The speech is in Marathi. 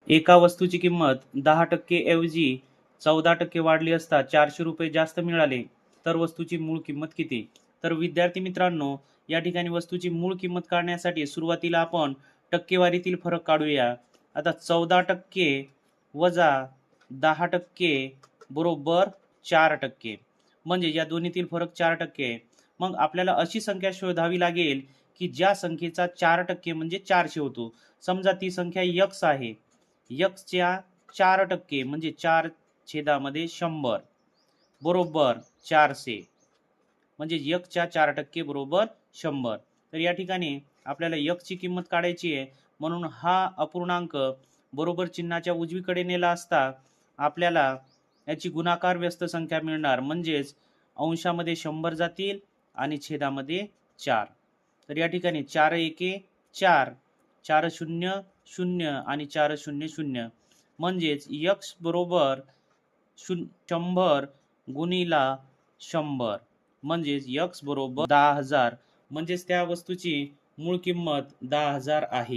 एका वस्तूची किंमत 10% ऐवजी 14% वाढली असता 400 रुपये जास्त मिळाले तर वस्तूची मूळ किंमत किती? तर विद्यार्थी मित्रांनो, या ठिकाणी वस्तूची मूळ किंमत काढण्यासाठी सुरुवातीला आपण टक्केवारीतील फरक काढूया. आता 14% वजा 10% बरोबर 4%. म्हणजे या दोन्हीतील फरक 4% आहे. मग आपल्याला अशी संख्या शोधावी लागेल की ज्या संख्येचा 4% म्हणजे 400 होतो. समजा ती संख्या x आहे. च्या 4% म्हणजे 4/100 बरोबर 400. म्हणजे च्या 4% बरोबर 100. तर या ठिकाणी आपल्याला ची किंमत काढायची आहे, म्हणून हा अपूर्णांक बरोबर चिन्हाच्या उजवीकडे नेला असता आपल्याला याची गुणाकार व्यस्त संख्या मिळणार. म्हणजेच अंशामध्ये 100 जातील आणि छेदामध्ये 4. तर या ठिकाणी 4 एके 4, 4 शून्य 0 आणि 4 0 0. म्हणजेच x बरोबर 100 गुणिला 100. म्हणजेच x बरोबर 10,000. म्हणजेच त्या वस्तूची मूळ किंमत 10,000 आहे.